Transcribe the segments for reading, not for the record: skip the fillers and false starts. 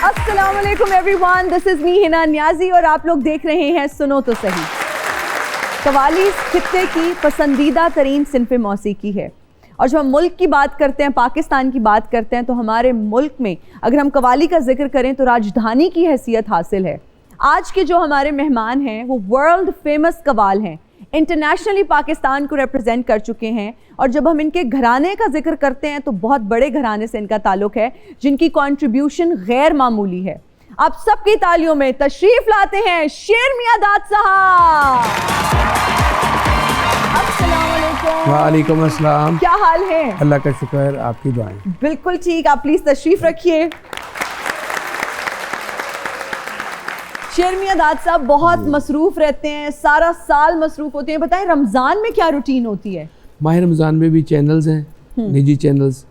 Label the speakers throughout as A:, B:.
A: अस्सलाम वालेकुम everyone, this is me Hina Niazi और आप लोग देख रहे हैं सुनो तो सही। कवाली इस खित्ते की पसंदीदा तरीन सिन्फ़ मौसीकी है और जब हम मुल्क की बात करते हैं, पाकिस्तान की बात करते हैं, तो हमारे मुल्क में अगर हम कवाली का जिक्र करें तो राजधानी की हैसियत हासिल है। आज के जो हमारे मेहमान हैं वो वर्ल्ड फेमस कवाल हैं, इंटरनेशनली पाकिस्तान को रिप्रेजेंट कर चुके हैं और जब हम इनके घराने का जिक्र करते हैं तो बहुत बड़े घराने से इनका ताल्लुक है जिनकी कंट्रीब्यूशन गैर मामूली है। आप सबकी तालियों में तशरीफ लाते हैं शेर मियां दाद साहब। अस्सलाम वालेकुम।
B: वालेकुम अस्सलाम।
A: क्या हाल है?
B: अल्लाह का शुक्र, आपकी दुआएं।
A: बिल्कुल ठीक, आप प्लीज तशरीफ रखिए। शेर मियां दाद साहब बहुत मसरूफ रहते हैं, सारा साल मसरूफ होते हैं। बताएं रमजान में क्या रूटीन होती है?
B: माह रमज़ान में भी चैनल्स हैं, निजी चैनल्स,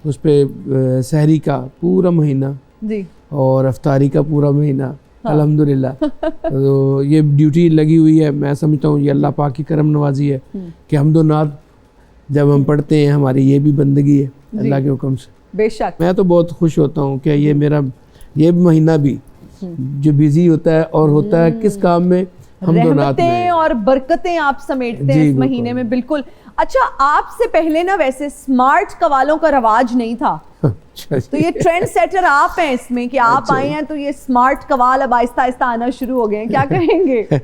B: उस पर सहरी का पूरा महीना
A: जी
B: और अफ्तारी का पूरा महीना, अल्हम्दुलिल्लाह। तो ये ड्यूटी लगी हुई है। मैं समझता हूँ ये अल्लाह पाक की करम नवाजी है कि हमदो नात जब हम पढ़ते हैं हमारी ये भी बंदगी है अल्लाह के हुक्म से।
A: बेशक
B: मैं तो बहुत खुश होता हूँ कि ये मेरा ये महीना भी जो बिजी होता है और होता है किस काम में, हमदो नात में,
A: रहमतें और बरकतें आप समेटते हैं इस महीने में। बिल्कुल। अच्छा, आपसे पहले ना वैसे स्मार्ट कवालों का रवाज नहीं था।
B: अच्छा,
A: तो ये ट्रेंड सेटर आप हैं इसमें कि आप आए हैं तो ये स्मार्ट कवाल अब आहिस्ता आहिस्ता आना शुरू हो गए हैं, क्या कहेंगे?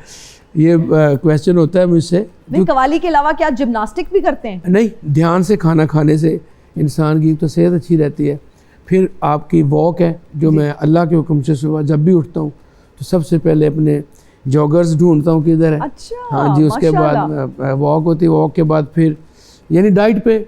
B: ये क्वेश्चन होता है मुझसे।
A: नहीं, कवाली के अलावा क्या जिम्नास्टिक भी करते हैं?
B: नहीं, ध्यान से खाना खाने से इंसान की तो सेहत अच्छी रहती है। फिर आपकी वॉक है जो मैं अल्लाह के हुक्म से सुबह जब भी उठता हूँ तो सबसे पहले अपने जॉगर्स ढूंढता हूँ किधर है।
A: अच्छा,
B: हाँ जी, उसके बाद वॉक होती है, वॉक के बाद फिर यानी डाइट पे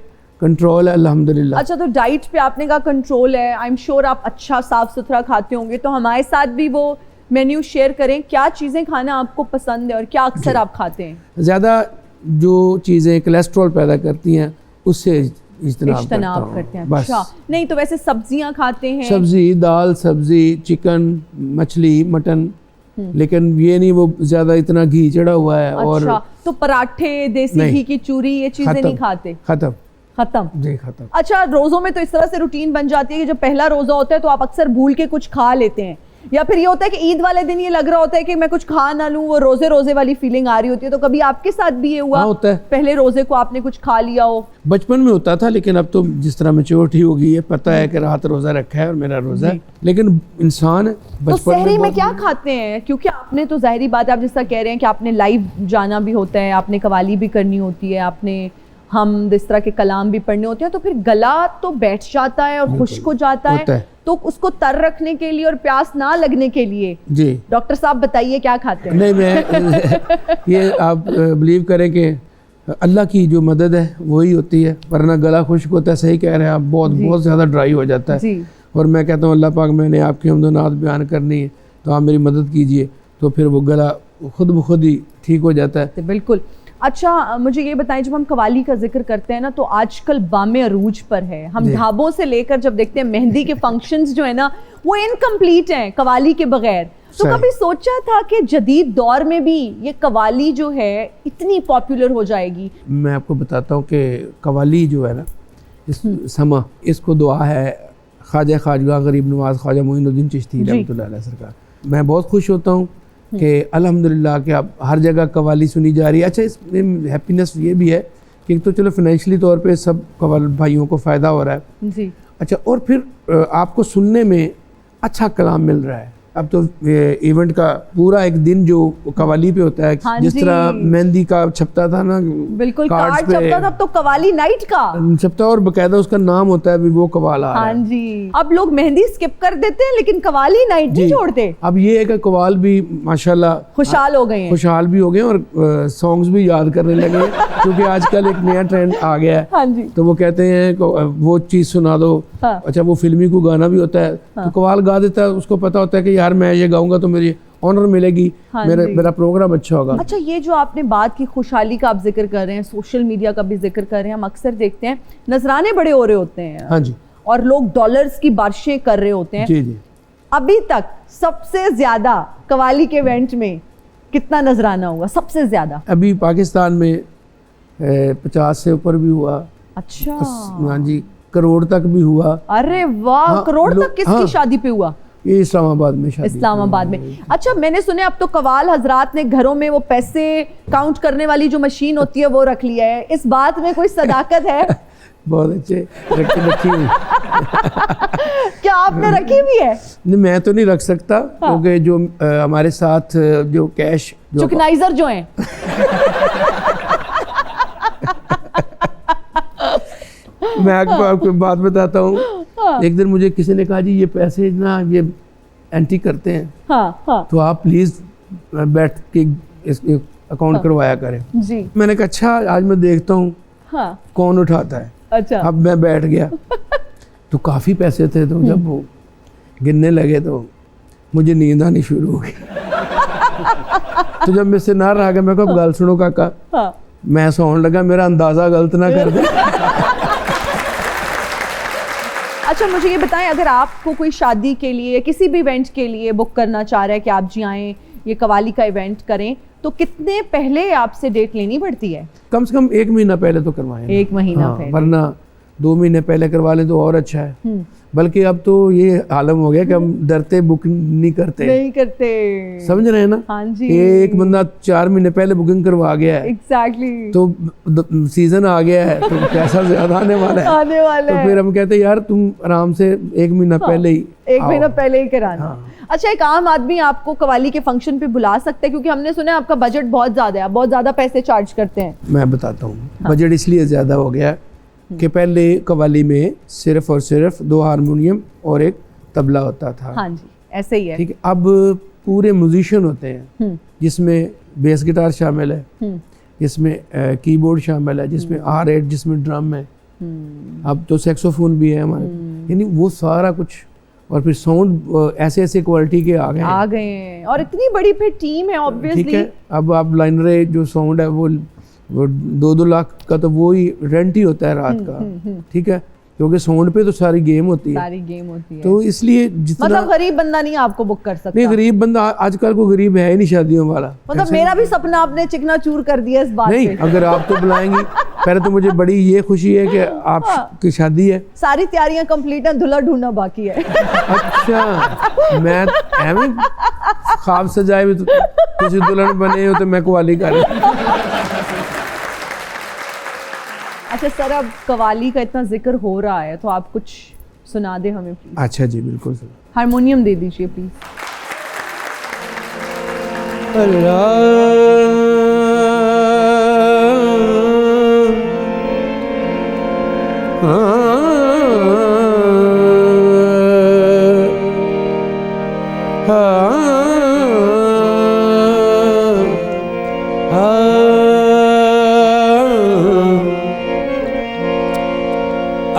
B: कंट्रोल है अल्हम्दुलिल्लाह।
A: अच्छा, तो डाइट पे आपने कहा कंट्रोल है, आई एम श्योर आप अच्छा साफ सुथरा खाते होंगे, तो हमारे साथ भी वो मेन्यू शेयर करें। क्या चीज़ें खाना आपको पसंद है और क्या अक्सर आप खाते हैं?
B: ज़्यादा जो चीज़ें कोलेस्ट्रॉल पैदा करती हैं उससे
A: इज्तनाब करते हैं। अच्छा, नहीं तो वैसे सब्जियां खाते हैं?
B: सब्जी, दाल, सब्जी, चिकन, मछली, मटन, लेकिन ये नहीं वो ज्यादा इतना घी चढ़ा हुआ है।
A: अच्छा,
B: और
A: तो पराठे, देसी घी की चूरी, ये चीजें नहीं खाते?
B: खत्म
A: खत्म
B: जी, खत्म।
A: अच्छा, रोजों में तो इस तरह से रूटीन बन जाती है कि जब पहला रोजा होता है तो आप अक्सर भूल के कुछ खा लेते हैं, या फिर ये होता है कि ईद वाले दिन ये लग रहा होता है कि मैं कुछ खा ना लूं, वो रोजे रोजे वाली फीलिंग आ रही होती है। तो कभी आपके साथ भी ये हुआ?
B: होता है।
A: पहले रोजे को आपने कुछ खा लिया हो?
B: बचपन में होता था, लेकिन अब तो जिस तरह मैच्योरिटी हो गई है, पता है कि रात रोजा रखा है और मेरा रोजा है, लेकिन इंसान
A: तो सहरी में क्या खाते हैं? क्योंकि आपने तो जाहिर बात है, आप जिस तरह कह रहे हैं कि आपने लाइव जाना भी होता है, आपने कवाली भी करनी होती है, आपने हम इस तरह के कलाम भी पढ़ने होते हैं, तो फिर गला तो बैठ जाता है और खुश्क हो जाता है। तो उसको तर रखने के लिए और प्यास ना लगने के लिए
B: जी
A: डॉक्टर साहब बताइए क्या खाते हैं?
B: नहीं, मैं ये आप बिलीव करें कि अल्लाह की जो मदद है वही होती है, वरना गला खुश्क होता है। सही कह रहे हैं आप, बहुत ज़्यादा ड्राई हो जाता है। और मैं कहता हूँ अल्लाह पाक, मैंने आपकी हमदोनात बयान करनी है तो आप मेरी मदद कीजिए, तो फिर वो गला खुद ब खुद ही ठीक हो जाता है।
A: बिल्कुल। अच्छा, मुझे ये बताएं, जब हम कवाली का जिक्र करते हैं ना तो आजकल बामे अरूज पर है। हम ढाबों से लेकर जब देखते हैं मेहंदी के फंक्शंस जो है ना वो इनकम्प्लीट हैं कवाली के बगैर। तो कभी सोचा था कि जदीद दौर में भी ये कवाली जो है इतनी पॉपुलर हो जाएगी?
B: मैं आपको बताता हूँ कि कवाली जो है ना, इस समा, इसको दुआ है ख्वाजा खाजगा गरीब नवाज ख्वाजा मोइनुद्दीन चिश्ती रहमतुल्लाह अलैह सरकार। मैं बहुत खुश होता हूँ कि अल्हम्दुलिल्लाह कि अब हर जगह कवाली सुनी जा रही है। अच्छा, इसमें हैप्पीनेस ये भी है कि तो चलो फाइनेंशियली तौर पे सब कवाल भाइयों को फ़ायदा हो रहा है जी। अच्छा, और फिर आपको सुनने में अच्छा कलाम मिल रहा है। अब तो इवेंट का पूरा एक दिन जो कवाली पे होता है, जिस तरह मेहंदी का छपता था ना,
A: बिल्कुल कार्ड छपता था, अब तो कवाली नाइट का
B: छपता है और बकायदा उसका नाम होता है भी वो कवाल आ रहा है।
A: हाँ जी, अब लोग मेहंदी स्किप कर देते हैं लेकिन कवाली नाइट नहीं छोड़ते।
B: अब ये है कि कवाल भी माशाल्लाह
A: खुशहाल हो गए हैं,
B: खुशहाल भी हो गए और सॉन्ग्स भी याद करने लगे क्योंकि आजकल एक नया ट्रेंड आ गया है।
A: हाँ जी, तो
B: वो कहते हैं वो चीज सुना दो। अच्छा, वो फिल्मी को गाना भी होता है तो कवाल गा देता है, उसको पता होता है कि यार मैं ये गाऊंगा तो मेरी ऑनर मिलेगी, मेरा प्रोग्राम अच्छा होगा।
A: अच्छा, ये जो आपने बात की खुशहाली का आप जिक्र कर रहे हैं, सोशल मीडिया का भी जिक्र कर रहे हैं, हम अक्सर देखते हैं नजराने बड़े हो रहे होते हैं।
B: हाँ जी,
A: और लोग डॉलर्स की बारिशें कर रहे होते हैं।
B: जी जी।
A: अभी तक सबसे ज्यादा कवाली के इवेंट में कितना नजराना हुआ सबसे ज्यादा?
B: अभी पाकिस्तान में 50 से ऊपर भी हुआ।
A: अच्छा,
B: हाँ जी, करोड़ तक भी हुआ।
A: अरे वाह, करोड़ तक किसकी शादी पे हुआ?
B: ये इस्लामाबाद में शादी।
A: इस्लामाबाद में। अच्छा, मैंने सुने अब तो कवाल हजरात ने घरों में वो पैसे काउंट करने वाली जो मशीन होती है वो रख लिया है, इस बात में कोई सदाकत है?
B: बहुत अच्छे, रखी हुई।
A: क्या आपने रखी भी है?
B: नहीं, मैं तो नहीं रख सकता, क्योंकि जो हमारे साथ जो कैश
A: चुकनाइजर जो हैं
B: मैं आपको बात बताता हूँ। एक दिन मुझे किसी ने कहा जी ये पैसे ना ये एंट्री करते हैं,
A: हाँ।
B: तो आप प्लीज बैठ के इसके अकाउंट करवाया करें
A: जी।
B: मैंने कहा अच्छा आज मैं देखता हूँ कौन उठाता है।
A: अच्छा।
B: अब मैं बैठ गया तो काफ़ी पैसे थे, तो जब वो गिनने लगे तो मुझे नींद आनी शुरू हो गई। तो जब मैं से ना रहा गया, मैं कहा गल सुनो काका, मैं सोने लगा, मेरा अंदाज़ा गलत ना कर दे।
A: अच्छा, मुझे ये बताएं, अगर आपको कोई शादी के लिए किसी भी इवेंट के लिए बुक करना चाह रहा है कि आप जी आएँ ये कवाली का इवेंट करें, तो कितने पहले आपसे डेट लेनी पड़ती है?
B: कम से कम 1 महीना पहले तो करवाएं।
A: 1 महीना पहले,
B: वरना 2 महीने पहले करवा लें तो और अच्छा है। बल्कि अब तो ये आलम हो गया कि हम डरते बुक नहीं करते। समझ रहे हैं ना?
A: हाँ जी।
B: एक बंदा 4 महीने पहले बुकिंग करवा गया है,
A: एग्जैक्टली,
B: तो सीजन आ गया है, तो पैसा ज्यादा आने वाला है। तो फिर हम कहते हैं यार तुम आराम से 1 महीना पहले ही
A: 1 महीना पहले ही कराना। अच्छा, एक आम आदमी आपको कवाली के फंक्शन पे बुला सकता है? क्योंकि हमने सुना है आपका बजट बहुत ज्यादा है, आप बहुत ज्यादा पैसे चार्ज करते हैं।
B: मैं बताता हूँ, बजट इसलिए ज्यादा हो गया कि पहले कवाली में सिर्फ और सिर्फ 2 हारमोनियम और 1 तबला होता था।
A: हाँ जी, ऐसे ही है।
B: ठीक है, अब पूरे म्यूजिशियन होते हैं, जिसमें बेस गिटार शामिल है, जिसमें कीबोर्ड शामिल है, जिसमें R8, जिसमें ड्रम है, अब तो सेक्सोफोन भी है हमारे, यानी वो सारा कुछ, और फिर साउंड ऐसे क्वालिटी के आ गए हैं,
A: और इतनी बड़ी फिर टीम है ऑब्वियसली।
B: ठीक है, अब आप लाइनरे जो साउंड है वो 2-2 लाख का तो वो ही रेंट ही होता है रात का। ठीक है, क्योंकि साउंड पे तो सारी गेम होती है, तो इसलिए जितना
A: मतलब गरीब बंदा नहीं आपको बुक कर सकता।
B: नहीं, गरीब बंदा आजकल को गरीब है ही नहीं शादियों वाला।
A: मतलब मेरा भी सपना आपने चिकना चूर कर दिया इस बात
B: नहीं
A: पे।
B: अगर आप तो बुलाएंगी, पहले तो मुझे बड़ी ये खुशी है कि आपकी शादी है।
A: सारी तैयारियां कंप्लीट है, दूल्हा ढूंढना बाकी है।
B: अच्छा, मैं एवं ख्वाब सजाए भी, तुझे दुल्हन बने हो तो मैं कवाली कर।
A: अच्छा सर, अब कवाली का इतना जिक्र हो रहा है तो आप कुछ सुना दे हमें प्लीज।
B: अच्छा जी, बिल्कुल।
A: हारमोनियम दे दीजिए प्लीज।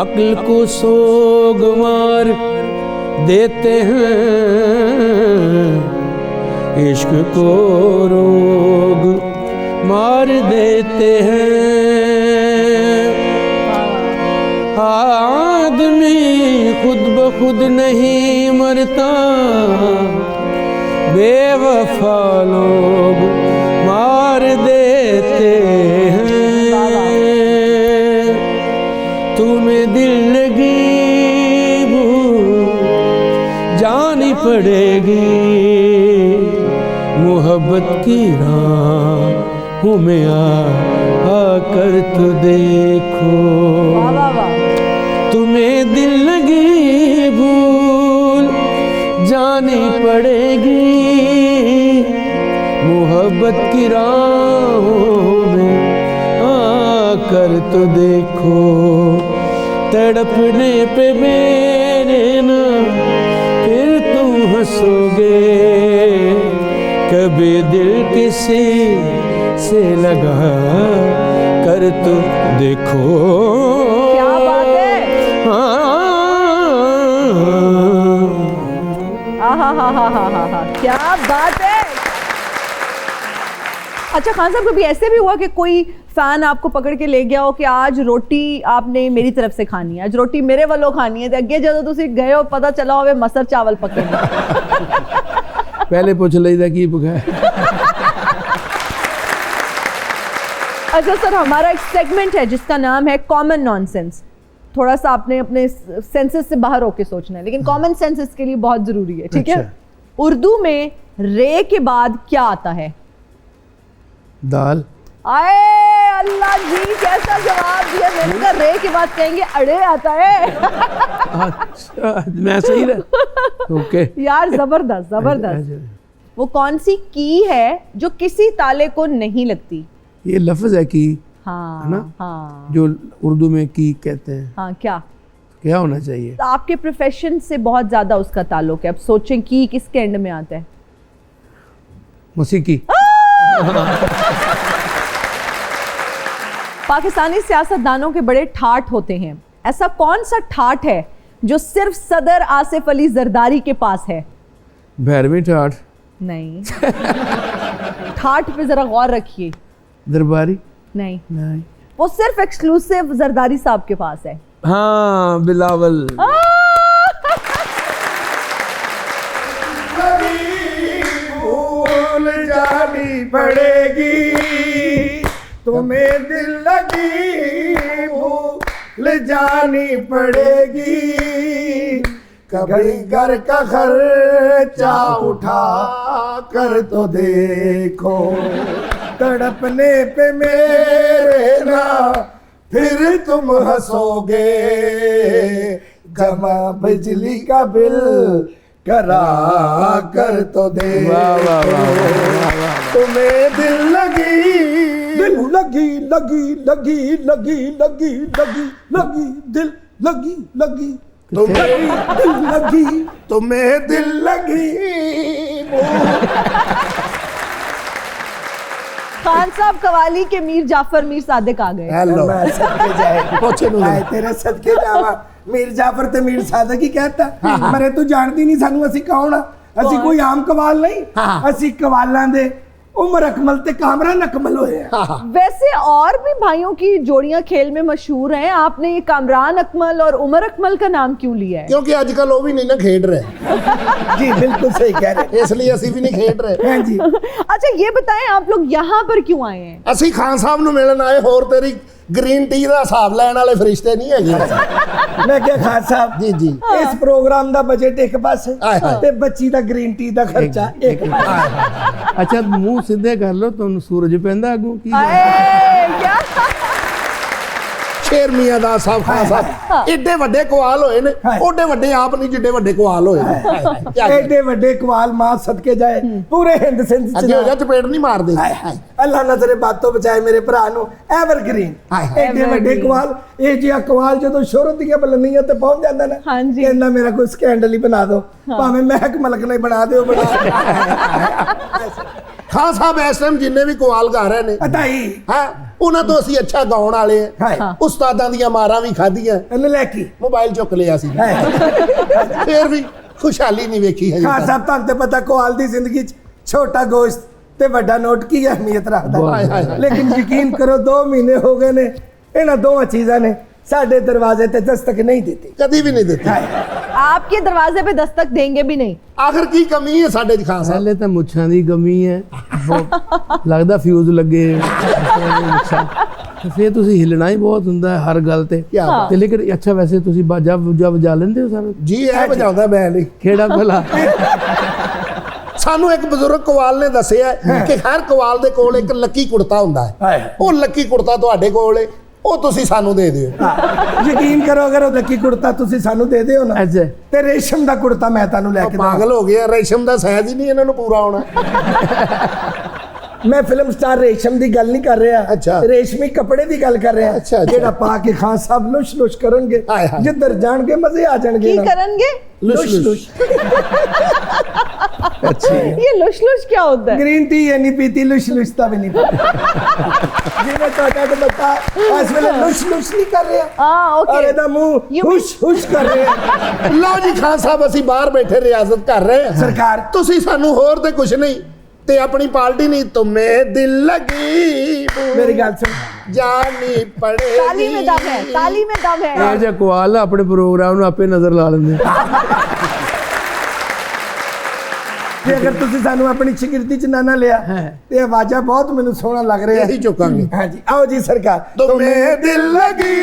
B: अक्ल को सोगवार देते हैं, इश्क को रोग मार देते हैं। आदमी खुद ब खुद नहीं मरता, बेवफा लोग मार देते हैं। तुम्हें दिल लगी भूल जानी पड़ेगी, मोहब्बत की राहों में आकर तो देखो। तुम्हें दिल लगी भूल जानी पड़ेगी, मोहब्बत की राहों में आकर तो देखो। तड़पने पे मेरे ना फिर तुम हंसोगे, कभी दिल किसी से लगा कर तो देखो।
A: क्या बात है, हाँ, क्या बात है। अच्छा खान साहब, कभी ऐसे भी हुआ कि कोई फैन आपको पकड़ के ले गया हो कि आज रोटी आपने मेरी तरफ से खानी है, आज रोटी मेरे वालों खानी है, तो अगे जो तुसी गए हो पता चला हो मसर चावल पके
B: पहले पूछ लीजिए की पकाया।
A: अच्छा सर, हमारा एक सेगमेंट है जिसका नाम है कॉमन नॉनसेंस। थोड़ा सा आपने अपने सेंसेस से बाहर होके सोचना है, लेकिन कॉमन सेंस इसके लिए बहुत जरूरी है, ठीक है? उर्दू में रे के बाद क्या आता है?
B: दाल।
A: आए अल्लाह जी, कैसा जवाब दिया। मैंने कहा रे के बाद कहेंगे अड़े आता है।
B: अच्छा, मैं सही रहा। ओके
A: यार जबरदस्त जबरदस्त। वो कौन सी की है जो किसी ताले को नहीं लगती?
B: ये लफ्ज है की,
A: हाँ
B: है ना?
A: हाँ
B: जो उर्दू में की कहते हैं।
A: हाँ, क्या
B: क्या होना चाहिए?
A: तो आपके प्रोफेशन से बहुत ज्यादा उसका ताल्लुक है। अब सोचें की किसके एंड में आता है?
B: मौसीकी।
A: पाकिस्तानी सियासतदानों के बड़े ठाठ होते हैं, ऐसा कौन सा ठाठ है जो सिर्फ सदर आसिफ अली जरदारी के पास है?
B: भैरवी ठाठ।
A: नहीं। ठाठ पे जरा गौर रखिए।
B: दरबारी।
A: नहीं,
B: नहीं।
A: वो सिर्फ एक्सक्लूसिव जरदारी साहब के पास है।
B: हाँ, बिलावल।
C: भूल जानी पड़ेगी तुम्हें, दिल लगी भूल जानी पड़ेगी। कभी घर का खर्चा उठा कर तो देखो, तड़पने पे मेरे ना फिर तुम हंसोगे। जमा बिजली का बिल करा कर तो देखो, तुम्हें दिल लगी लगी लगी लगी लगी लगी लगी लगी दिल लगी लगी तुम्हें दिल लगी, तुम्हें दिल लगी।
A: खान साहब कवाली के मीर जाफर मीर सादिक आ गए।
C: हेलो, मैं सदके जाए पोछे नु आए तेरे सदके जावा। मीर जाफर ते मीर सादिक ही कहता। मरे तू जानदी नहीं सानू ਅਸੀਂ ਕੌਣ ਆ? ਅਸੀਂ ਕੋਈ ਆਮ ਕਵਾਲ नहीं, ਅਸੀਂ ਕਵਾਲਾਂ ਦੇ उमर अकमल ते कामरान अकमल होए हैं।
A: वैसे और भी भाइयों की जोड़ियां खेल में मशहूर हैं, आपने ये कामरान अकमल और उमर अकमल का नाम क्यों लिया है?
C: क्योंकि आजकल वो भी नहीं ना खेड रहे। जी बिल्कुल सही कह रहे, इसलिए ਅਸੀਂ भी नहीं खेड रहे हैं जी।
A: अच्छा ये बताएं, आप लोग यहाँ पर क्यों आए हैं?
C: ਅਸੀਂ ਖਾਨ ਸਾਹਿਬ ਨੂੰ ਮਿਲਣ ਆਏ, ਹੋਰ ਤੇਰੀ ग्रीन टी ਦਾ ਹਿਸਾਬ ਲੈਣ ਵਾਲੇ ਫਰਿਸ਼ਤੇ ਨਹੀਂ ਹੈਗੇ। ਮੈਂ ਕਿਹਾ ਖਾਨ ਸਾਹਿਬ ਜੀ ਜੀ ਇਸ ਪ੍ਰੋਗਰਾਮ ਦਾ ਬਜਟ ਇੱਕ ਪਾਸੇ ਤੇ ਬੱਚੀ ਦਾ ग्रीन टी ਦਾ ਖਰਚਾ ਇੱਕ ਪਾਸੇ।
B: ਅੱਛਾ ਮੂੰਹ ਸਿੱਧੇ ਕਰ ਲਓ, ਤੁਹਾਨੂੰ ਸੂਰਜ ਪੈਂਦਾ ਅੱਗੋਂ ਕੀ?
A: क्या?
C: ਸ਼ੇਰ ਮੀਆਂ ਦਾ ਸਾਹਿਬ ਖਾਨ ਸਾਹਿਬ ਏਡੇ ਵੱਡੇ ਕਵਾਲ ਹੋਏ ਨੇ, ਓਡੇ ਵੱਡੇ ਆਪ ਨਹੀਂ ਜਿੱਡੇ ਵੱਡੇ ਕਵਾਲ ਹੋਏ ਨੇ। ਏਡੇ ਵੱਡੇ ਕਵਾਲ ਮਾਂ ਸਦਕੇ ਜਾਏ ਪੂਰੇ ਹਿੰਦ ਸਿੰਧ ਚ। ਅੱਗੇ ਹੋ ਜਾ, ਚਪੇੜ ਨਹੀਂ ਮਾਰਦੇ। ਅੱਲਾ ਨਾ ਤੇਰੇ ਬਾਤੋਂ ਬਚਾਏ ਮੇਰੇ ਭਰਾ ਨੂੰ। ਐਵਰਗ੍ਰੀਨ ਏਡੇ ਵੱਡੇ ਕਵਾਲ, ਇਹ ਜਿਹਾ ਕਵਾਲ ਜਦੋਂ ਸ਼ੋਹਰਤ ਦੀਆਂ ਬੁਲੰਦੀਆਂ ਤੇ ਪਹੁੰਚ ਜਾਂਦਾ ਨਾ, ਕਹਿੰਦਾ ਮੇਰਾ ਕੋਈ ਸਕੈਂਡਲ ਹੀ ਬਣਾ ਦਿਓ, ਭਾਵੇਂ ਮਹਿਕ ਮਲਕ ਨੇ ਬਣਾ ਦਿਓ। ਖਾਨ ਸਾਹਿਬ ਇਸ ਟਾਈਮ ਜਿੰਨੇ ਵੀ ਕਵਾਲ ਗਾ ਰਹੇ ਨੇ ਅਤਾਈ ਹਾਂ, ਉਹਨਾਂ ਤੋਂ ਅਸੀਂ ਅੱਛਾ ਗਾਉਣ ਵਾਲੇ ਆ। ਉਸਤਾਦਾਂ ਦੀਆਂ ਮਾਰਾਂ ਵੀ ਖਾਧੀਆਂ, ਲੈ ਕੇ ਮੋਬਾਈਲ ਚੁੱਕ ਲਿਆ ਸੀ, ਫੇਰ ਵੀ ਖੁਸ਼ਹਾਲੀ ਨਹੀਂ ਵੇਖੀ ਹੈ। ਖਾਨ ਸਾਹਿਬ ਤੁਹਾਨੂੰ ਤੇ ਪਤਾ ਕਵਾਲ ਦੀ ਜ਼ਿੰਦਗੀ 'ਚ ਛੋਟਾ ਗੋਸ਼ਤ ਤੇ ਵੱਡਾ ਨੋਟ ਕੀ ਅਹਿਮੀਅਤ ਰੱਖਦਾ, ਲੇਕਿਨ ਯਕੀਨ ਕਰੋ 2 ਮਹੀਨੇ ਹੋ ਗਏ ਨੇ, ਇਹਨਾਂ ਦੋਵਾਂ ਚੀਜ਼ਾਂ ਨੇ साढ़े दरवाजे पे दस्तक नहीं देते, कभी भी नहीं देते।
A: आपके दरवाजे पे दस्तक देंगे भी नहीं।
C: आखिर की कमी है साडे च खान साहब?
B: पहले तो मुच्छां दी कमी है, लगदा फ्यूज लगे फिर तुसी हिलना ही बहुत हुंदा है हर गल ते। ते लेकिन अच्छा वैसे तुसी बाजा बुजा बजा लेंदे हो सारा?
C: जी है, बजाउंदा मैं नहीं।
B: केड़ा भला?
C: ਸਾਨੂੰ ਇੱਕ ਬਜ਼ੁਰਗ ਕਵਾਲ ਨੇ ਦੱਸਿਆ ਕਿ ਹਰ ਕਵਾਲ ਦੇ ਕੋਲ ਇੱਕ ਲੱਕੀ ਕੁੜਤਾ ਹੁੰਦਾ ਹੈ। ਉਹ ਲੱਕੀ ਕੁੜਤਾ ਤੁਹਾਡੇ ਕੋਲ ਹੈ, ਉਹ ਤੁਸੀਂ ਸਾਨੂੰ ਦੇ ਦਿਓ। ਯਕੀਨ ਕਰੋ, ਅਗਰ ਉਹ ਲੱਕੀ ਕੁੜਤਾ ਤੁਸੀਂ ਸਾਨੂੰ ਦੇ ਦਿਓ ਨਾ, ਤੇ ਰੇਸ਼ਮ ਦਾ ਕੁੜਤਾ ਮੈਂ ਤੁਹਾਨੂੰ ਲੈ ਕੇ ਦਵਾਂ। ਪਾਗਲ ਹੋ ਗਿਆ, ਰੇਸ਼ਮ ਦਾ ਸਹਿਜ ਹੀ ਨਹੀਂ ਇਹਨਾਂ ਨੂੰ ਪੂਰਾ ਹੋਣਾ। मैं फिल्म स्टार रेशम दी गल नहीं कर रहा। अच्छा। रेशमी कपड़े दी गल कर रहा। अच्छा। जेड़ा पा के खान साहब लुश लुश करनगे, जिधर जाणगे मजे आ जाणगे।
A: की करनगे? Lush Lush. अच्छा। ये लुश लुश क्या होता है? ग्रीन टी ये नहीं पीती, लुश लुश ता भी नहीं पीती। जी मैं तो बता इस वेले लुश लुश नहीं कर रहा। हां ओके। और एदा मुंह हुश हुश कर रहे। लो जी खान साहब ਅਸੀਂ ਬਾਹਰ ਬੈਠੇ ਰਿਆਜ਼ਤ ਕਰ ਰਹੇ ਹਾਂ। सरकार ਤੁਸੀਂ ਸਾਨੂੰ ਹੋਰ ਤੇ ਕੁਝ ਨਹੀਂ ते अपनी पार्टी नहीं, तुम्हें दिल लगी मेरी गल सुन जानी पड़ेगी। ताली में दम है, ताली में दम है।
B: ये जे कवाल अपने प्रोग्राम ਨੂੰ ਆਪੇ ਨਜ਼ਰ ਲਾ ਲੈਂਦੇ।
C: ਜੇ ਅਗਰ ਤੁਸੀਂ ਸਾਨੂੰ ਆਪਣੀ ਸ਼ਗਿਰਦੀ ਚ ਨਾ ਲਿਆ ਤੇ ਆਵਾਜ਼ਾਂ ਬਹੁਤ ਮੈਨੂੰ ਸੋਹਣਾ ਲੱਗ ਰਿਹਾ। ਇਹੀ ਚੁੱਕਾਂਗੇ। ਹਾਂਜੀ ਆਓ ਜੀ ਸਰਕਾਰ। तुम्हें दिल लगी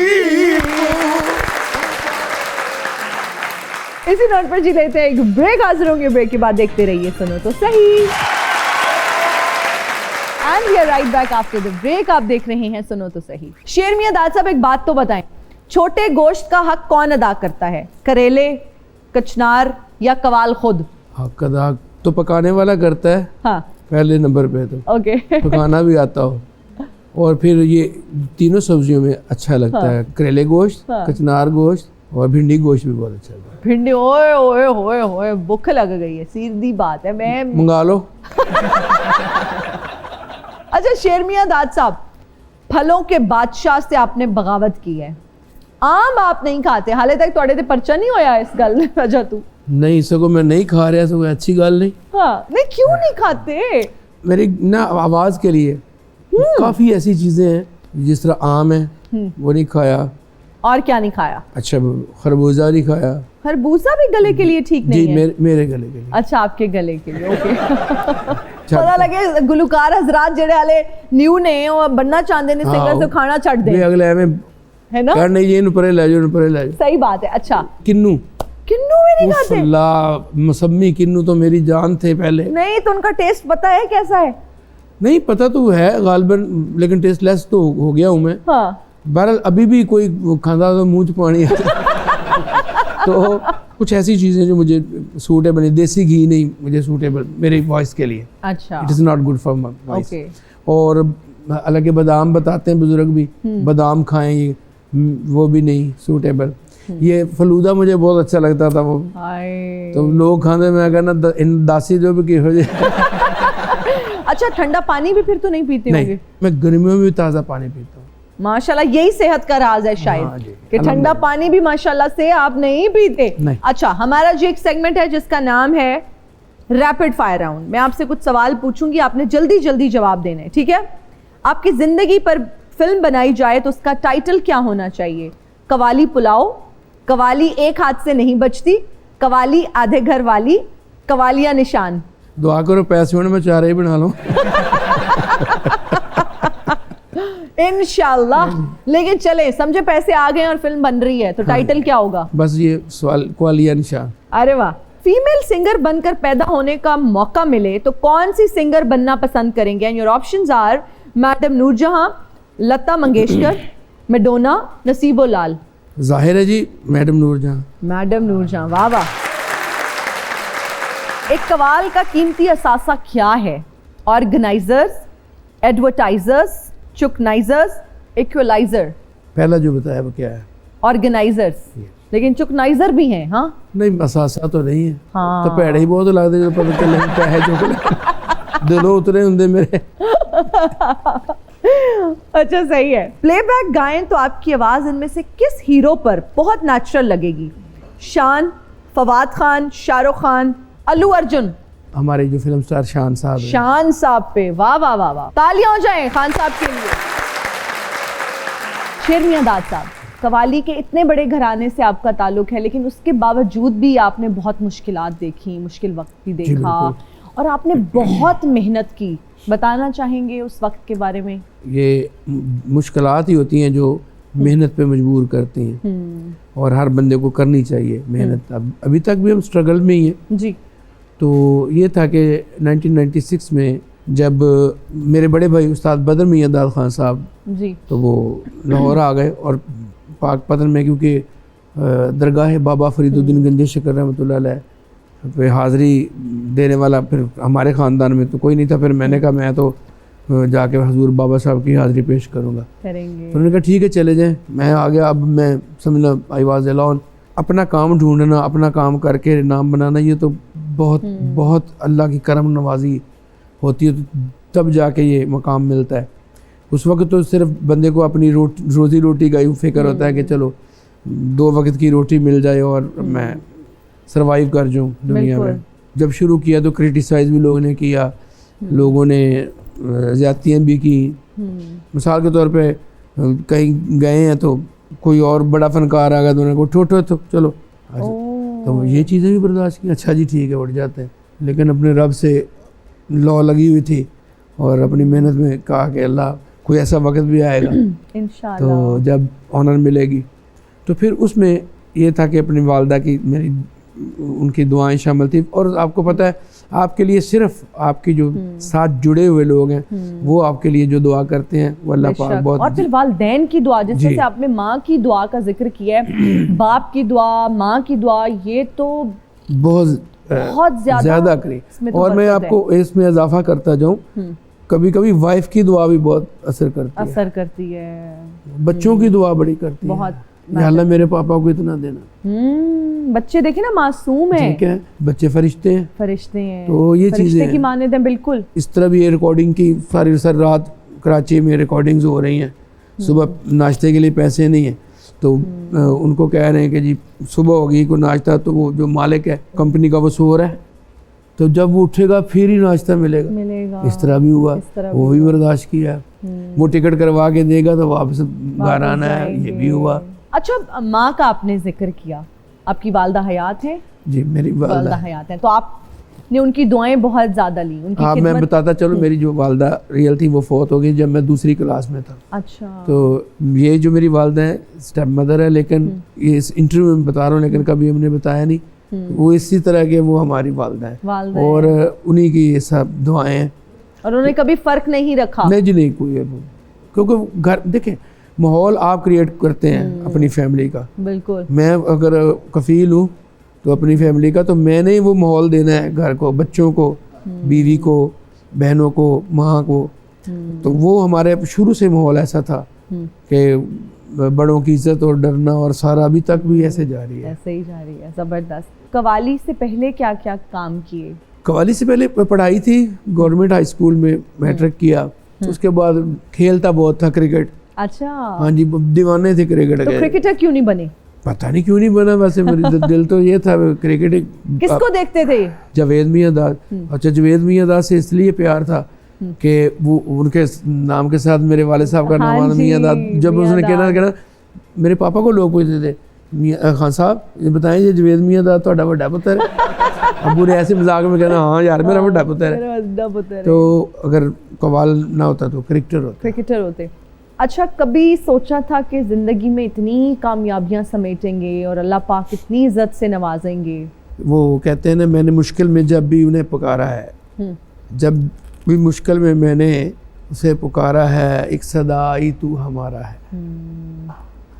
A: इसी नोट पर जी लेते हैं एक ब्रेक, हाजिर होंगे ब्रेक के बाद, देखते रहिए सुनो तो सही। And we are right back after the break, आप देख रहे हैं सुनो तो सही। शेर मियां दाद साहब एक बात तो बताएं, छोटे गोश्त का हक कौन अदा करता है, करेले, कचनार या कवाल खुद?
B: हक अदा तो पकाने वाला करता है,
A: हाँ
B: पहले नंबर पे तो
A: ओके
B: पकाना भी आता हो, और फिर ये तीनों सब्जियों में अच्छा लगता
A: हाँ।
B: है, करेले गोश्त,
A: हाँ।
B: कचनार गोश्त और भिंडी गोश्त भी बहुत अच्छा लगता है।
A: भिंडी, ओए ओए ओए ओए भूख लग गई है, सीधी बात है। मैं
B: मंगा लो।
A: अच्छा शेर मियां दाद साहब, फलों के बादशाह से आपने बगावत की है, आम आप नहीं खाते, हाले तक थोड़े ते परचा नहीं होया इस गल वजह तू?
B: नहीं, सगो मैं नहीं खा रहा, सगो अच्छी गल नहीं।
A: हाँ नहीं, क्यों नहीं खाते?
B: मेरी ना आवाज़ के लिए काफ़ी ऐसी चीज़ें हैं, जिस तरह आम है वो नहीं खाया।
A: और क्या नहीं खाया?
B: अच्छा, खरबूजा नहीं खाया।
A: खरबूजा भी गले के लिए ठीक नहीं
B: जी,
A: है?
B: मेरे गले के लिए।
A: अच्छा आपके गले के लिए, ओके पता लगे गुलकार हजरात जेड़े हाले न्यू ने और बनना चाहते ने सिंगर से खाना छड़ दे,
B: अगले में
A: है ना?
B: कर नहीं, ये ऊपर ले जाओ, ऊपर ले जाओ।
A: सही बात है। अच्छा
B: किन्नू
A: किन्नू भी नहीं खाते?
B: मौसमी किन्नू तो मेरी जान थे पहले।
A: नहीं तो उनका टेस्ट पता है कैसा है?
B: नहीं पता तो है गालबन, लेकिन टेस्टलेस तो हो गया हूँ मैं।
A: हाँ
B: बहरहाल अभी भी कोई खांदा तो मुंह च पानी आता। तो कुछ ऐसी चीज़ें जो मुझे सूटेबल नहीं, देसी घी नहीं मुझे सूटेबल मेरी वॉइस के लिए,
A: अच्छा
B: it is not good for my voice.
A: Okay
B: और हालांकि बादाम बताते हैं बुजुर्ग भी, बादाम खाएं, ये वो भी नहीं सूटेबल। ये फलूदा मुझे बहुत अच्छा लगता था वो,
A: हाय
B: तो लोग खाते, मैं कहना इन दासी जो भी की हो जाए।
A: अच्छा ठंडा पानी भी फिर तो नहीं पीते
B: नहीं,
A: होंगे?
B: मैं गर्मियों में भी ताज़ा पानी पीता हूँ।
A: माशाल्लाह, यही सेहत का राज है शायद,
B: हाँ जी,
A: कि ठंडा पानी भी माशाल्लाह से आप नहीं पीते।
B: नहीं।
A: अच्छा, हमारा जो एक सेगमेंट है जिसका नाम है रैपिड फायर राउंड, मैं आपसे कुछ सवाल पूछूंगी, आपने जल्दी जल्दी जवाब देने हैं, ठीक है? आपकी जिंदगी पर फिल्म बनाई जाए तो उसका टाइटल क्या होना चाहिए? कवाली पुलाव, कवाली एक हाथ से नहीं बचती, कवाली आधे घर वाली, कवालिया निशान?
B: दुआ करो पैसे होने में चारे ही बना लो।
A: इंशाल्लाह। लेकिन चले समझे पैसे आ गए और फिल्म बन रही है तो टाइटल क्या होगा?
B: बस ये सवाल, कवालिया निशान।
A: अरे वाह। फीमेल सिंगर बनकर पैदा होने का मौका मिले तो कौन सी सिंगर बनना पसंद करेंगे? And your options are madam Noorjahan, Lata Mangeshkar, Madonna, Naseebo Lal.
B: जाहिर है जी मैडम नूरजहां।
A: मैडम नूरजहां, वाह वाह। एक कवाल का कीमती असासा क्या है? ऑर्गेनाइजर्स, एडवर्टाइजर्स, चुकनाइजर्स, इक्वलाइजर?
B: पहला जो बताया वो क्या है?
A: ऑर्गेनाइजर्स, लेकिन चुकनाइजर भी हैं। हाँ
B: नहीं, असासा तो नहीं है।
A: हाँ।
B: तो भैड़े ही बहुत लगते जो पता चले पैसे चुक दिलों उतरे होंगे मेरे।
A: अच्छा सही है। प्लेबैक गाएं तो आपकी आवाज इनमें से किस हीरो पर बहुत नेचुरल लगेगी? शान, फवाद खान, शाहरुख खान, अल्लू अर्जुन?
B: हमारे जो फिल्म स्टार शान साहब हैं।
A: शान साहब पे, वाह वाह वाह वाह, तालियां हो जाएं खान साहब के लिए। शेर मियां दाद साहब, कवाली के इतने बड़े घराने से आपका ताल्लुक है, लेकिन उसके बावजूद भी आपने बहुत मुश्किलात देखी, मुश्किल वक्त भी देखा, और आपने बहुत मेहनत की। बताना चाहेंगे उस वक्त के बारे में?
B: ये मुश्किलात ही होती हैं जो मेहनत पे मजबूर करती हैं, और हर बंदे को करनी चाहिए मेहनत। अब अभी तक भी हम स्ट्रगल में ही हैं
A: जी।
B: तो ये था कि 1996 में जब मेरे बड़े भाई उस्ताद बदर मियां दाद खान साहब
A: जी,
B: तो वो लाहौर आ गए, और पाक पतन में क्योंकि दरगाह बाबा फरीदुद्दीन गंजे शकर रहमतुल्लाह अलैह पे हाज़िरी देने वाला फिर हमारे ख़ानदान में तो कोई नहीं था। फिर मैंने कहा मैं तो जाके हजूर बाबा साहब की हाज़िरी पेश करूँगा।
A: करेंगे।
B: तो उन्होंने कहा ठीक है चले जाएँ। मैं आ गया। अब मैं समझना आई वाज अलोन। अपना काम ढूंढना, अपना काम करके नाम बनाना, ये तो बहुत बहुत अल्लाह की करम नवाजी होती है, तो तब जाके ये मकाम मिलता है। उस वक्त तो सिर्फ बंदे को अपनी रोज़ी रोटी का ही फिक्र होता है कि चलो 2 वक्त की रोटी मिल जाए और मैं सरवाइव कर जाऊँ दुनिया में। जब शुरू किया तो क्रिटिसाइज़ भी लोगों ने किया, लोगों ने ज़्यादतियाँ भी की। मिसाल के तौर पे कहीं गए हैं तो कोई और बड़ा फनकार आ गया तो उन्होंने को ठो तो चलो, तो ये चीज़ें भी बर्दाश्त की। अच्छा जी ठीक है, उठ जाते हैं। लेकिन अपने रब से लौ लगी हुई थी और अपनी मेहनत में कहा कि अल्लाह कोई ऐसा वक्त भी आएगा तो जब ऑनर मिलेगी। तो फिर उसमें ये था कि अपनी वालदा की, मेरी उनकी दुआएं शामिल थी। और आपको पता है आपके लिए सिर्फ आपकी जो साथ जुड़े हुए लोग हैं वो आपके लिए जो दुआ करते हैं वो अल्लाह पाक बहुत।
A: और फिर वालिदैन की दुआ, जैसे से आपने माँ की दुआ का जिक्र किया है, बाप की दुआ, माँ की दुआ, ये तो
B: बहुत ज़्यादा करी। और मैं आपको इसमें इजाफा करता जाऊँ, कभी कभी वाइफ की दुआ भी बहुत असर करती है, बच्चों की दुआ बड़ी करती है बहुत। या अल्लाह मेरे पापा को इतना देना।
A: बच्चे देखे ना मासूम है,
B: ठीक है, बच्चे फरिश्ते हैं, तो ये चीजें
A: की माने दें बिल्कुल।
B: इस तरह भी ये रिकॉर्डिंग की सारी रात कराची में रिकॉर्डिंग्स हो रही हैं। सुबह नाश्ते के लिए पैसे नहीं है तो उनको कह रहे हैं कि जी सुबह होगी कोई नाश्ता, तो वो जो मालिक है कंपनी का वो सो रहा है, तो जब वो उठेगा फिर ही नाश्ता मिलेगा। इस तरह भी हुआ, वो भी बर्दाश्त किया। वो टिकट करवा के देगा तो वापस घर आना है, ये भी हुआ।
A: अच्छा, माँ का आपने जिक्र किया, आपकी वालदा हयात है?
B: जी, मेरी वालदा
A: हयात है, तो आपने उनकी दुआएं बहुत ज़्यादा ली, उनकी
B: हाँ, मैं बताता चलो, मेरी जो वालदा रियल थी वो फौत हो गई जब मैं दूसरी क्लास में था।
A: अच्छा।
B: तो ये जो मेरी वालदा है स्टेप मदर है, लेकिन ये इस इंटरव्यू में बता रहा हूँ, लेकिन कभी हमने बताया नहीं। वो इसी तरह के वो हमारी वालदा है और उन्हीं की ये सब दुआएं हैं।
A: और उन्होंने कभी फ़र्क नहीं रखा?
B: नहीं जी, नहीं कोई, क्योंकि घर देखें माहौल आप क्रिएट करते हैं अपनी फैमिली का।
A: बिल्कुल। मैं
B: अगर कफील हूँ तो अपनी फैमिली का, तो मैंने ही वो माहौल देना है घर को, बच्चों को, बीवी को, बहनों को, माँ को। तो वो हमारे शुरू से माहौल ऐसा था कि बड़ों की इज्जत और डरना, और सारा अभी तक भी ऐसे जारी है,
A: ऐसे ही जारी है। ज़बरदस्त। कवाली से पहले क्या क्या काम किए?
B: कवाली से पहले पढ़ाई थी, गवर्नमेंट हाई स्कूल में मैट्रिक किया। उसके बाद खेलता बहुत था, क्रिकेट।
A: अच्छा।
B: हाँ जी, दीवाने थे क्रिकेट
A: के। तो क्रिकेटर क्यों नहीं बने?
B: पता नहीं क्यों नहीं बना, वैसे मेरे दिल तो ये था क्रिकेट।
A: किसको देखते थे?
B: जावेद मियां दाद। अच्छा, जावेद मियां दाद से इसलिए प्यार था कि वो उनके नाम के साथ मेरे वाले साहब का नाम मियां दाद। जब उसने कहना मेरे पापा को लोग पूछते थे, खान साहब ये बताएं ये जावेद मियां दाद तो बड़ा पुत्र है? अबू ने ऐसे मजाक में कहना हाँ यार मेरा बड़ा पुत्र है। तो अगर कवाल ना होता तो क्रिकेटर होते।
A: अच्छा, कभी सोचा था कि ज़िंदगी में इतनी कामयाबियां समेटेंगे और अल्लाह पाक इतनी इज्जत से नवाजेंगे?
B: वो कहते हैं ना, मैंने मुश्किल में जब भी उन्हें पुकारा है, जब भी मुश्किल में मैंने उसे पुकारा है, एक सदा आई तू हमारा है।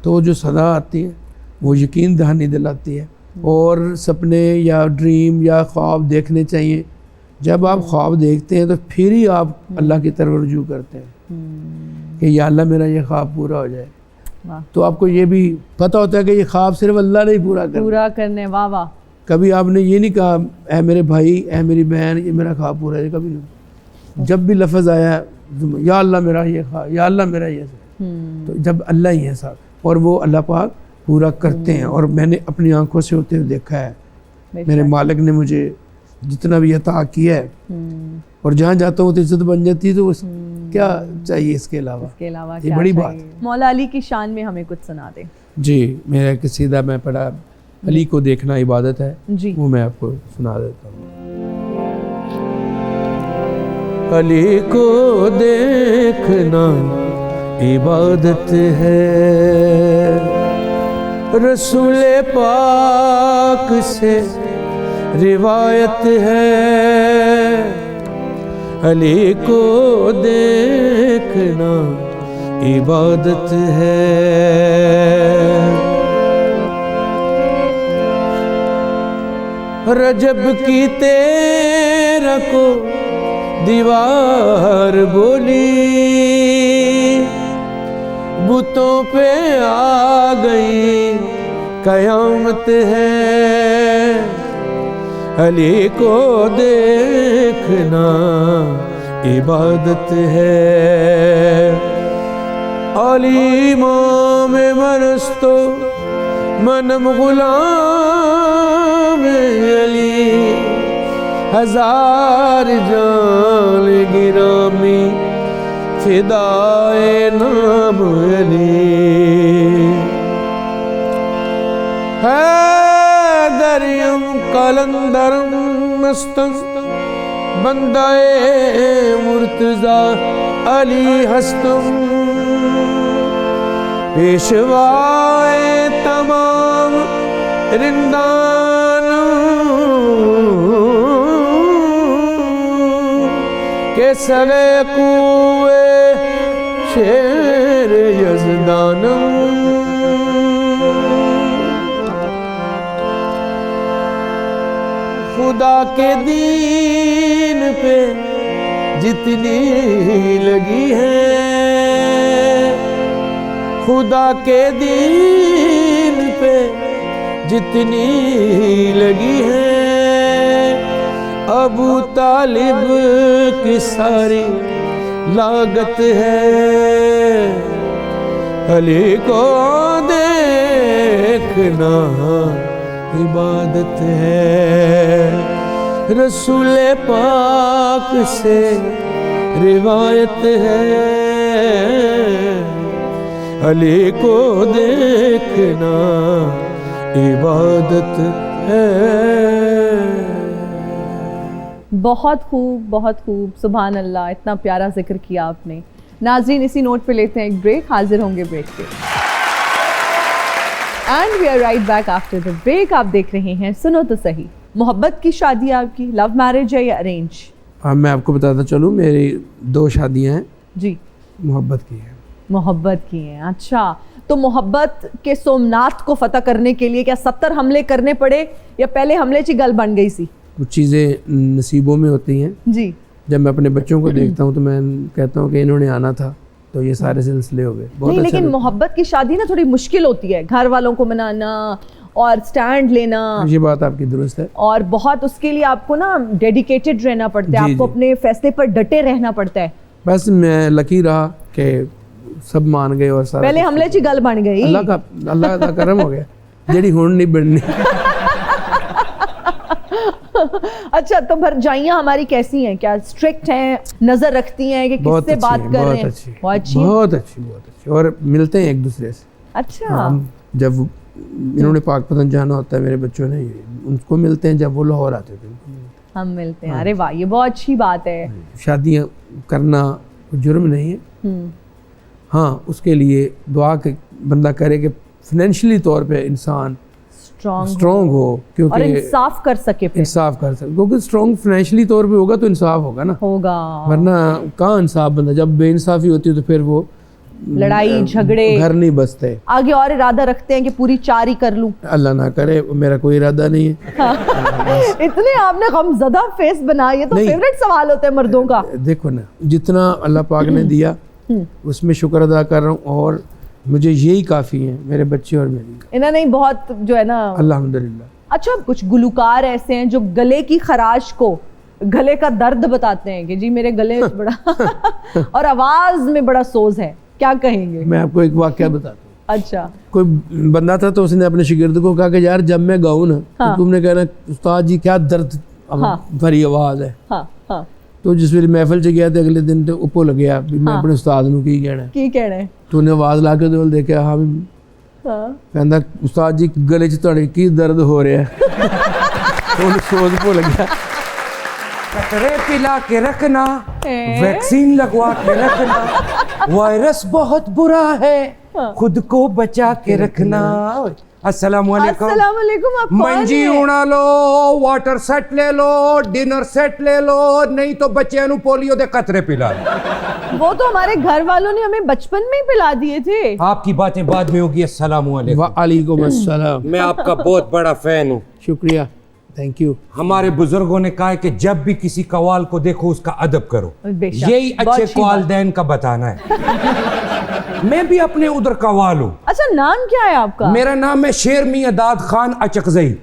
B: तो जो सदा आती है वो यकीन दहानी दिलाती है। और सपने या ड्रीम या ख्वाब देखने चाहिए। जब आप ख्वाब देखते हैं तो फिर ही आप अल्लाह की तरफ रुजू करते हैं कि या अल्लाह मेरा ये ख्वाब पूरा हो जाए। तो आपको ये भी पता होता है कि ये ख्वाब सिर्फ अल्लाह ने ही पूरा करने। वाह वाह। कभी आपने ये नहीं कहा ऐ मेरे भाई, ऐ मेरी बहन, ये मेरा ख्वाब पूरा है, कभी नहीं। जब भी लफ्ज़ आया या अल्लाह मेरा ये ख्वाब, या अल्लाह मेरा ये, तो जब अल्लाह ही है साहब, और वो अल्लाह पाक पूरा करते हैं। और मैंने अपनी आंखों से होते हुए देखा है, मेरे मालिक ने मुझे जितना भी अता किया है, और जहाँ जाता हूँ तो इज्जत बन जाती है। तो क्या चाहिए इसके अलावा ये बड़ी बात।
A: मौला अली की शान में हमें कुछ सुना दे।
B: जी, मेरा कसीदा मैं पढ़ा, अली को देखना इबादत है जी, वो मैं आपको सुना देता हूँ। अली को देखना इबादत है, रसूले पाक से रिवायत है। अली को देखना इबादत है। रजब की 13 को दीवार बोली, बुतों पे आ गई कयामत है। अली को देखना इबादत है। अली इमाम मनस्तो मनम गुलाम अली, हजार जान गिरामी फिदाए नाम अली। हैदरियम कलंदरम मस्तम बंदाए मुर्तजा अली हस्तम, पेशवाए तमाम रिंदान सगे कुए शेर यज़दानम। खुदा के दीन पे जितनी लगी है, खुदा के दीन पे जितनी लगी है, अबू तालिब की सारी लागत है। अली को देखना इबादत है। रसूल पाक से रिवायत है, अली को देखना इबादत है।
A: बहुत खूब, बहुत खूब, सुभान अल्लाह, इतना प्यारा जिक्र किया आपने। नाज़रीन, इसी नोट पे लेते हैं एक ब्रेक, हाजिर होंगे ब्रेक पे। And we are right back after the break. आप देख रहे हैं सुनो तो सही। मोहब्बत की शादी आपकी लव मैरिज है या अरेंज?
B: हाँ, मैं आपको बताता चलूँ, मेरी 2 शादियाँ हैं
A: जी।
B: मोहब्बत की हैं।
A: मोहब्बत की हैं, अच्छा। तो मोहब्बत के सोमनाथ को फतह करने के लिए क्या 70 हमले करने पड़े या पहले हमले ची गल बन गई सी?
B: कुछ चीज़ें नसीबों में होती हैं
A: जी।
B: जब मैं अपने बच्चों को देखता हूँ तो मैं कहता हूँ कि इन्होंने आना था, तो ये सारे सिलसिले हो गए। बहुत
A: नहीं,
B: अच्छा
A: लेकिन मोहब्बत की शादी ना थोड़ी मुश्किल होती है, घर वालों को मनाना और स्टैंड लेना।
B: ये बात आपकी दुरुस्त है।
A: और बहुत उसके लिए आपको ना डेडिकेटेड रहना पड़ता है, आपको अपने फैसले पर डटे रहना पड़ता है।
B: बस मैं लकी रहा कि सब मान गए और सारा
A: पहले हमले ची गल बन गई।
B: अल्लाह का करम हो गया, जेड़ी हुण नहीं बननी।
A: अच्छा, तो भरजाइयाँ हमारी कैसी हैं? क्या स्ट्रिक्ट हैं, नजर रखती हैं कि किससे बात कर रहे हैं?
B: बहुत अच्छी, बहुत अच्छी, और मिलते हैं एक दूसरे से।
A: अच्छा।
B: हम जब इन्होंने पाकपतन जाना होता है, मेरे बच्चों ने, उनको मिलते हैं जब वो लाहौर आते थे,
A: हम मिलते हैं। अरे वाह, ये बहुत अच्छी बात है।
B: शादियाँ करना जुर्म नहीं है। हाँ, उसके लिए दुआ के बंदा करे कि फाइनेंशियली तौर पे इंसान स्ट्रॉन्ग हो, क्योंकि
A: और इंसाफ कर सके,
B: क्योंकि स्ट्रॉन्ग फाइनेंशियली तौर पे होगा तो इंसाफ होगा ना, वरना कहाँ इंसाफ बंदा, जब बेइंसाफी होती है तो फिर वो
A: लड़ाई झगड़े,
B: घर नहीं बसते।
A: आगे और इरादा रखते हैं कि पूरी 4 ही कर लूं।
B: अल्लाह ना करे, मेरा कोई इरादा नहीं है।
A: इतने आपने गमज़दा फेस बनाया, ये तो फेवरेट सवाल होता है मर्दों का।
B: देखो ना, जितना अल्लाह पाक ने दिया उसमें शुक्र अदा कर रहा हूँ, और मुझे यही काफ़ी है, मेरे बच्चे और मेरी।
A: इन्हें नहीं बहुत जो है ना,
B: अल्हम्दुलिल्लाह।
A: अच्छा, कुछ गुलकार ऐसे हैं जो गले की खराश को, गले का दर्द बताते हैं कि जी मेरे गले में बड़ा और आवाज में बड़ा सोज है, क्या कहेंगे?
B: मैं आपको एक वाकया बताता हूँ।
A: अच्छा।
B: कोई बंदा था तो उसने अपने शिगिर्द को कहा कि यार जब मैं गाऊँ ना तो तुमने कहना उस्ताद जी क्या दर्द भरी आवाज़ है। तो जिस वेले महफिल च गया तो अगले दिन तो उपो लग्या भी मैं अपने उस्ताद नूं की कहना है। तो उन्हें आवाज़ ला के दोल देखा, हाँ कहता उस्ताद जी गले च तुहाडे की दर्द हो रहा है। तो सोच भुल गया।
D: कतरे पिला के रखना, वैक्सीन लगवा के रखना, वायरस बहुत बुरा है, खुद को बचा के रखना। अस्सलामुअलैकुम।
A: आप
D: मंजी उड़ा लो, वाटर सेट ले लो, डिनर सेट ले लो, नहीं तो बच्चे नु पोलियो दे कतरे पिला लो।
A: वो तो हमारे घर वालों ने हमें बचपन में ही पिला दिए थे।
D: आपकी बातें बाद में होगी। अस्सलामुअलैकुम।
B: वालेकुम अस्सलाम।
D: मैं आपका बहुत बड़ा फैन हूँ।
B: शुक्रिया, थैंक यू।
D: हमारे बुजुर्गों ने कहा है कि जब भी किसी कवाल को देखो उसका अदब करो, यही अच्छे वालिदैन का बताना है। मैं भी अपने उधर कवाल हूँ।
A: अच्छा, नाम क्या है आपका?
D: मेरा नाम है शेर मियां दाद खान अचकजई।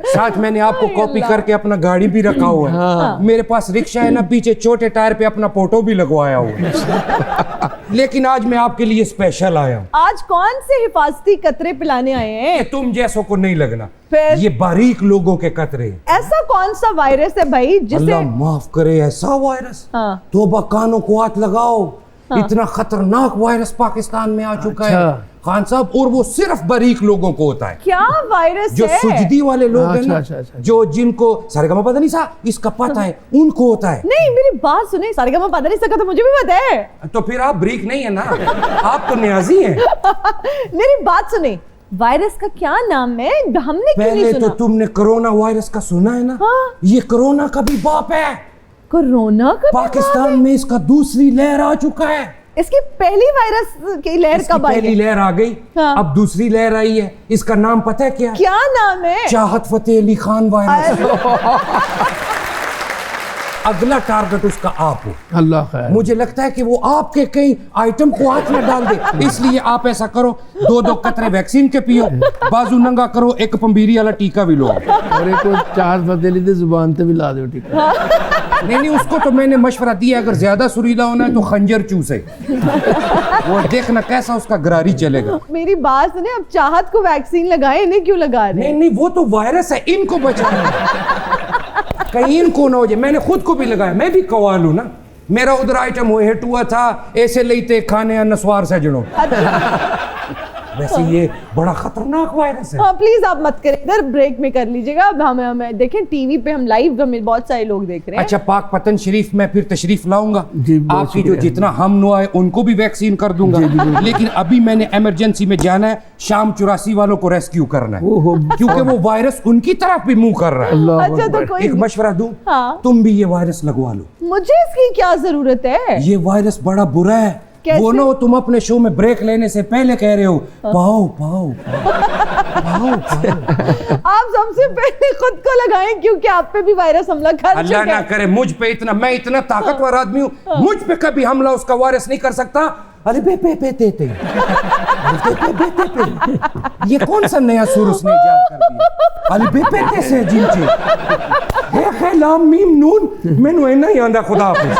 D: साथ मैंने आपको कॉपी करके अपना गाड़ी भी रखा हुआ है। हाँ। मेरे पास रिक्शा है ना, पीछे छोटे टायर पे अपना फोटो भी लगवाया हुआ है। लेकिन आज मैं आपके लिए स्पेशल आया हूँ।
A: आज कौन से हिफाजती कतरे पिलाने आए हैं?
D: तुम जैसों को नहीं लगना,
A: फिर?
D: ये बारीक लोगों के कतरे।
A: ऐसा कौन सा वायरस है भाई जिसे?
D: अल्लाह माफ करे, ऐसा वायरस। तौबा, कानों को हाथ लगाओ। इतना खतरनाक वायरस पाकिस्तान में आ चुका है खान साहब, और वो सिर्फ बारीक लोगों को होता है।
A: क्या वायरस
D: जो
A: है?
D: सुजदी वाले लोग हैं ना, जो जिनको सारेगामा पता नहीं सा इसका पता है, उनको होता है।
A: नहीं, मेरी बात सुने, सारेगामा पता नहीं सका तो मुझे भी पता है।
D: तो फिर आप ब्रीक नहीं है ना, आप तो न्याजी हैं।
A: मेरी बात सुने, वायरस का क्या नाम है, हमने क्यों नहीं
D: पहले
A: सुना?
D: तो तुमने कोरोना वायरस का सुना है ना?
A: हाँ।
D: ये कोरोना का भी बाप है।
A: कोरोना का
D: पाकिस्तान में इसका दूसरी लहर आ चुका है।
A: इसकी पहली वायरस की लहर कब आई?
D: पहली लहर आ गई,
A: हाँ।
D: अब दूसरी लहर आई है। इसका नाम पता है क्या?
A: क्या नाम है?
D: चाहत फतेह अली खान वायरस। अगला टारगेट उसका आप हो।
B: अल्लाह खैर।
D: मुझे लगता है कि वो आपके कई आइटम को हाथ में डाल दे, इसलिए आप ऐसा करो, 2-2 कतरे वैक्सीन के पियो, बाजू नंगा करो, एक पंबीरी वाला टीका भी लो
B: और एक को चाहत फतेह दी जुबान पे भी ला दो टीका।
D: नहीं, उसको तो मैंने मशवरा दिया, अगर ज्यादा सुरीला होना है तो खंजर चूसे, वो देखना कैसा उसका गरारी चलेगा।
A: मेरी बात सुने, अब चाहत को वैक्सीन लगाए, इन्हें क्यों लगा रहे?
D: नहीं, वो तो वायरस है, इनको बचाना है, कहीं इनको ना हो जाए। मैंने खुद को भी लगाया, मैं भी कवाल हूं ना। मेरा उधर आइटम हो हेट हुआ था, ऐसे लेते खाने या नस्वार सजनों। वैसे ये बड़ा खतरनाक वायरस है।
A: हाँ प्लीज आप मत करें, इधर ब्रेक में कर लीजिएगा। अब हमें देखें टीवी पे, हम लाइव, हमें बहुत सारे लोग देख रहे हैं।
D: अच्छा, पाक पतन शरीफ में फिर तशरीफ लाऊंगा,
B: जी, बहुत
D: आपकी जो
B: शुक्रिया।
D: जितना हम नुआ है उनको भी वैक्सीन कर दूंगा। लेकिन अभी मैंने इमरजेंसी में जाना है, शाम 84 वालों को रेस्क्यू करना है,
B: ओहो।
D: क्योंकि वो वायरस उनकी तरफ भी मुंह कर रहा है।
B: अल्लाह
A: अच्छा तो कोई
D: एक मशवरा दूं,
A: हाँ।
D: तुम भी ये वायरस लगवा लो।
A: मुझे इसकी क्या जरूरत है?
D: ये वायरस बड़ा बुरा है।
A: कैसे?
D: वो ना, तुम अपने शो में ब्रेक लेने से पहले कह रहे हो पाओ पाओ पाओ पाओ।
A: आप सबसे पहले खुद को लगाएं, क्योंकि आप पे भी वायरस हमला कर
D: अल्लाह
A: चुका
D: ना
A: है।
D: करे मुझ पे इतना, मैं इतना ताकतवर आदमी हूँ, मुझ पे कभी हमला उसका वायरस नहीं कर सकता। अरे बे पे पे ते ते। ये कौन सा नया सुर उसने इजाद कर दिया? अरे बे पे ते से जिनचे हे हे लाम मीम नून, मैनू इन्ना ही आंदा। खुदा हाफिज़।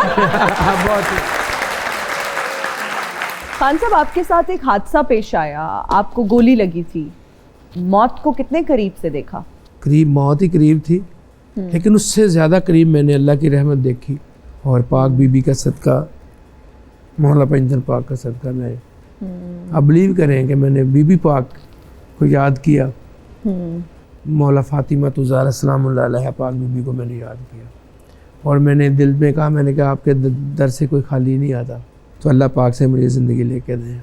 A: खान साहब, आपके साथ एक हादसा पेश आया, आपको गोली लगी थी, मौत को कितने करीब से देखा?
B: करीब, मौत ही करीब थी, लेकिन उससे ज़्यादा करीब मैंने अल्लाह की रहमत देखी और पाक बीबी का सदका, मौला पंजर पाक का सदका। मैं आप बिलीव करें कि मैंने बीबी पाक को याद किया, मौला फातिमा तुज़ारा सलामुल्लाह अलैहा पाक बीबी को मैंने याद किया, और मैंने दिल में कहा, मैंने कहा आपके दर से कोई खाली नहीं आता, तो अल्लाह पाक से मुझे ज़िंदगी लेके दें।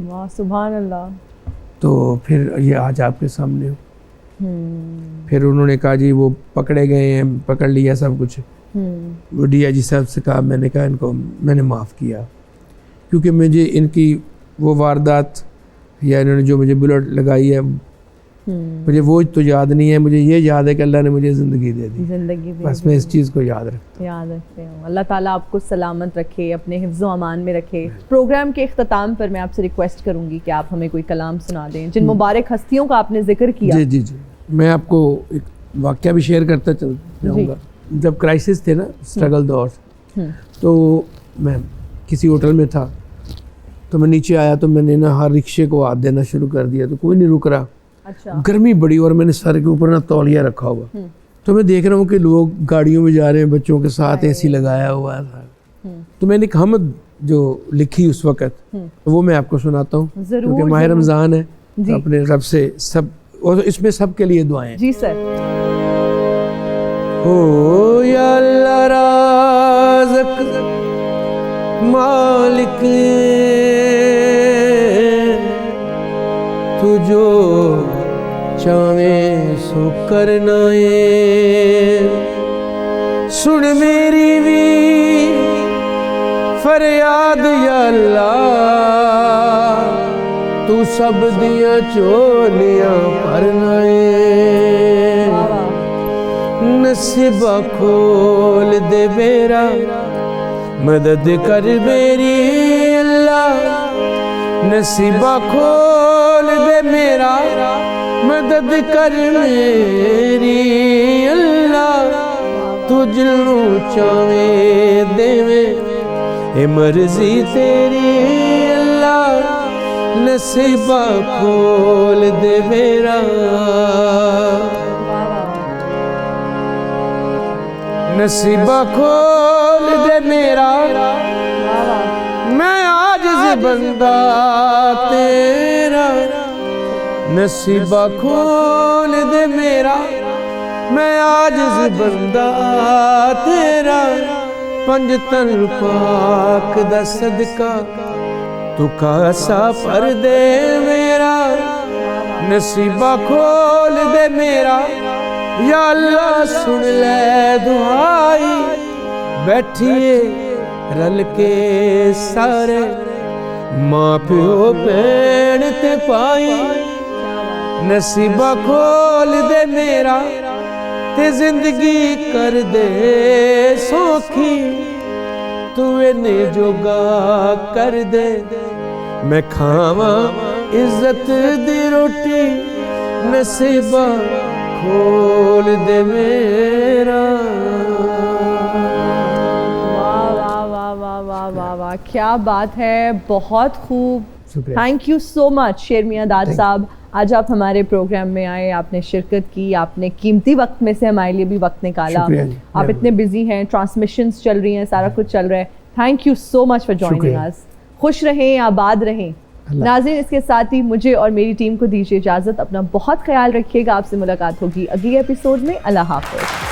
A: वाह सुभान अल्लाह।
B: तो फिर ये आज आपके सामने हो। फिर उन्होंने कहा जी वो पकड़े गए हैं, पकड़ लिया सब कुछ। वो DIG साहब से कहा, मैंने कहा इनको मैंने माफ़ किया, क्योंकि मुझे इनकी वो वारदात या इन्होंने जो मुझे बुलेट लगाई है, मुझे वो तो याद नहीं है, मुझे ये याद है कि अल्लाह ने मुझे ज़िंदगी दे दी।
A: जिंदगी दे
B: बस
A: दी।
B: मैं इस चीज़ को याद रखता
A: याद रखते हूँ। अल्लाह ताला आपको सलामत रखे, अपने हिफ्ज़ व अमान में रखे। प्रोग्राम के इख्तिताम पर मैं आपसे रिक्वेस्ट करूँगी कि आप हमें कोई कलाम सुना दें, जिन मुबारक हस्तियों का आपने जिक्र किया।
B: जी जी जी, मैं आपको एक वाक़या भी शेयर करता चल जाऊँगा। जब क्राइसिस थे ना, स्ट्रगल दौर, तो मैं किसी होटल में था, तो मैं नीचे आया, तो मैंने ना हर रिक्शे को हाथ देना शुरू कर दिया, तो कोई नहीं रुक रहा।
A: अच्छा।
B: गर्मी बड़ी, और मैंने सर के ऊपर ना तौलिया रखा हुआ, तो मैं देख रहा हूँ कि लोग गाड़ियों में जा रहे हैं, बच्चों के साथ AC लगाया हुआ था। तो मैंने एक हमद जो लिखी उस वक़्त, तो वो मैं आपको सुनाता हूँ, क्योंकि माह रमज़ान है, तो अपने रब से सब, और इसमें सबके लिए दुआएं।
A: जी सर।
B: ओ या अल्लाह राज़िक मालिक, तू जो चाहे सो करना है, सुन मेरी भी फरियाद या अल्लाह, तू सब दिया चोलियां भरना है, नसीबा खोल दे मेरा, मदद कर मेरी अल्लाह, नसीबा खोल दे मेरा, मदद कर मेरी अल्लाह, तू जिन्नू चावे देवे, ए मर्जी तेरी अल्लाह, नसीबा खोल दे मेरा, नसीबा खोल दे मेरा, मैं आजिज़ बंदा तेरा, नसीबा खोल दे मेरा, मैं आजिज़ बंदा तेरा, पंज तन पाक दा सदका, तू कासा पर दे मेरा, नसीबा खोल दे मेरा या अल्लाह सुन ले दुआई बैठिए रल के सारे माँ प्यो भैन ते पाई नसीबा खोल दे मेरा ते जिंदगी कर दे सौखी तू इन्ने जोगा कर दे मैं खावा इज्जत दी रोटी नसीबा खोल दे मेरा।
A: वाह वाह, क्या बात है, बहुत खूब। थैंक यू सो मच शेर मियां दाद साहब, आज आप हमारे प्रोग्राम में आए, आपने शिरकत की, आपने कीमती वक्त में से हमारे लिए भी वक्त निकाला। आप इतने बिजी हैं, ट्रांसमिशंस चल रही हैं, सारा कुछ चल रहा है। Thank you so much for joining us. खुश रहें, आबाद रहें। नाज़रीन, इसके साथ ही मुझे और मेरी टीम को दीजिए इजाज़त। अपना बहुत ख्याल रखिएगा। आपसे मुलाकात होगी अगली एपिसोड में। अल्लाह हाफ़िज़।